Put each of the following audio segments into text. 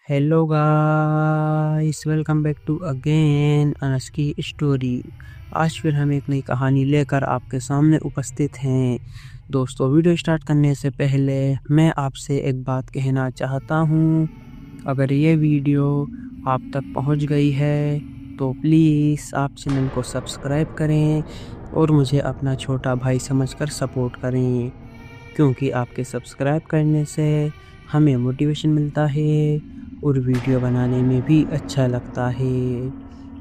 Hello guys, welcome back to again Anas की स्टोरी। आज फिर हम एक नई कहानी लेकर आपके सामने उपस्थित हैं। दोस्तों, वीडियो स्टार्ट करने से पहले मैं आपसे एक बात कहना चाहता हूँ। अगर ये वीडियो आप तक पहुँच गई है तो प्लीज़ आप चैनल को सब्सक्राइब करें और मुझे अपना छोटा भाई समझकर सपोर्ट करें, क्योंकि आपके सब्सक्राइब करने से हमें मोटिवेशन मिलता है और वीडियो बनाने में भी अच्छा लगता है।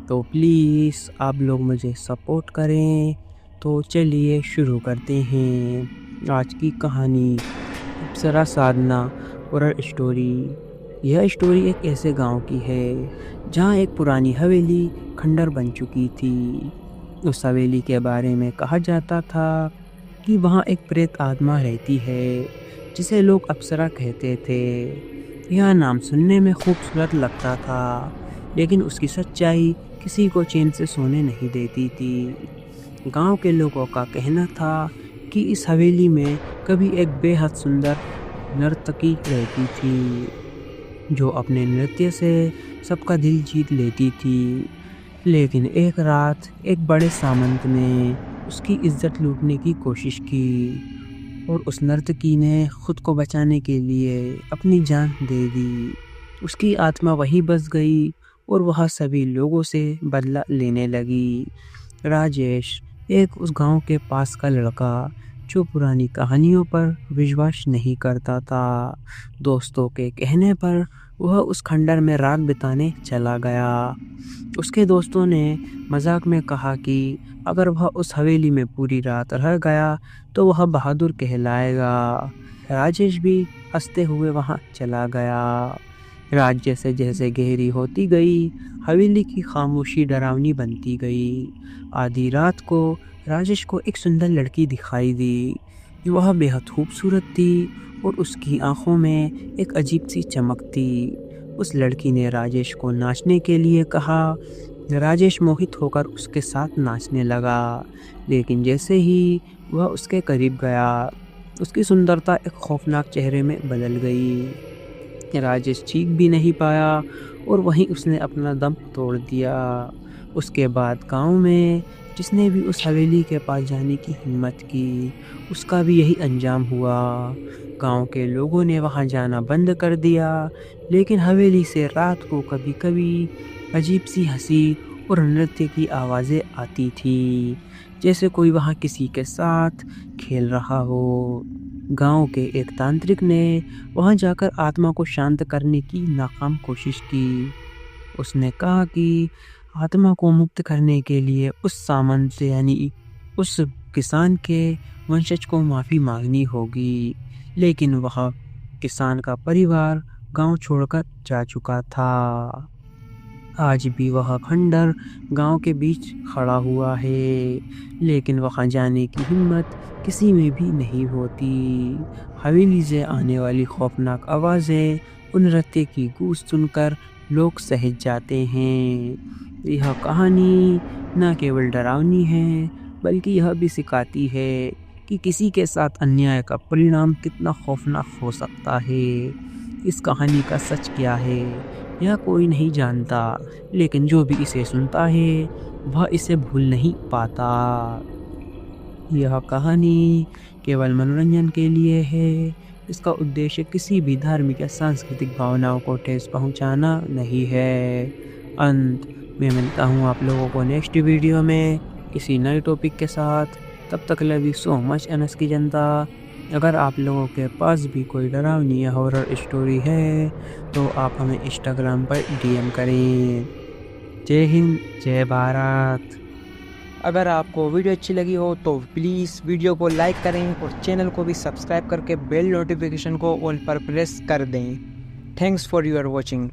तो प्लीज़ आप लोग मुझे सपोर्ट करें। तो चलिए शुरू करते हैं आज की कहानी, अप्सरा साधना हॉरर स्टोरी। यह स्टोरी एक ऐसे गांव की है जहां एक पुरानी हवेली खंडर बन चुकी थी। उस हवेली के बारे में कहा जाता था कि वहाँ एक प्रेत आत्मा रहती है जिसे लोग अप्सरा कहते थे। यह नाम सुनने में खूबसूरत लगता था, लेकिन उसकी सच्चाई किसी को चैन से सोने नहीं देती थी। गांव के लोगों का कहना था कि इस हवेली में कभी एक बेहद सुंदर नर्तकी रहती थी, जो अपने नृत्य से सबका दिल जीत लेती थी। लेकिन एक रात एक बड़े सामंत ने उसकी इज्जत लूटने की कोशिश की और उस नर्तकी ने खुद को बचाने के लिए अपनी जान दे दी। उसकी आत्मा वहीं बस गई और वह सभी लोगों से बदला लेने लगी। राजेश एक उस गांव के पास का लड़का जो पुरानी कहानियों पर विश्वास नहीं करता था। दोस्तों के कहने पर वह उस खंडर में रात बिताने चला गया। उसके दोस्तों ने मजाक में कहा कि अगर वह उस हवेली में पूरी रात रह गया तो वह बहादुर कहलाएगा। राजेश भी हंसते हुए वहां चला गया। रात जैसे जैसे गहरी होती गई, हवेली की खामोशी डरावनी बनती गई। आधी रात को राजेश को एक सुंदर लड़की दिखाई दी। वह बेहद खूबसूरत थी और उसकी आंखों में एक अजीब सी चमक थी। उस लड़की ने राजेश को नाचने के लिए कहा। राजेश मोहित होकर उसके साथ नाचने लगा, लेकिन जैसे ही वह उसके करीब गया, उसकी सुंदरता एक खौफनाक चेहरे में बदल गई। राजेश चीख भी नहीं पाया और वहीं उसने अपना दम तोड़ दिया। उसके बाद गांव में जिसने भी उस हवेली के पास जाने की हिम्मत की, उसका भी यही अंजाम हुआ। गांव के लोगों ने वहां जाना बंद कर दिया, लेकिन हवेली से रात को कभी कभी अजीब सी हंसी और नृत्य की आवाज़ें आती थी, जैसे कोई वहां किसी के साथ खेल रहा हो। गांव के एक तांत्रिक ने वहां जाकर आत्मा को शांत करने की नाकाम कोशिश की। उसने कहा कि आत्मा को मुक्त करने के लिए उस सामंत से यानी उस किसान के वंशज को माफ़ी मांगनी होगी, लेकिन वह किसान का परिवार गांव छोड़कर जा चुका था। आज भी वह खंडर गांव के बीच खड़ा हुआ है, लेकिन वहां जाने की हिम्मत किसी में भी नहीं होती। हवेली से आने वाली खौफनाक आवाज़ें और नृत्य की गूंज सुनकर लोग सहज जाते हैं। यह कहानी न केवल डरावनी है, बल्कि यह भी सिखाती है कि किसी के साथ अन्याय का परिणाम कितना खौफनाक हो सकता है। इस कहानी का सच क्या है, यह कोई नहीं जानता, लेकिन जो भी इसे सुनता है वह इसे भूल नहीं पाता। यह कहानी केवल मनोरंजन के लिए है। इसका उद्देश्य किसी भी धार्मिक या सांस्कृतिक भावनाओं को ठेस पहुंचाना नहीं है। अंत में मिलता हूँ आप लोगों को नेक्स्ट वीडियो में किसी नए टॉपिक के साथ। तब तक love you so much Anas की जनता। अगर आप लोगों के पास भी कोई डरावनी या हॉरर स्टोरी है तो आप हमें इंस्टाग्राम पर डीएम करें। जय हिंद, जय भारत। अगर आपको वीडियो अच्छी लगी हो तो प्लीज़ वीडियो को लाइक करें और चैनल को भी सब्सक्राइब करके बेल नोटिफिकेशन को ऑल पर प्रेस कर दें। Thanks for your watching.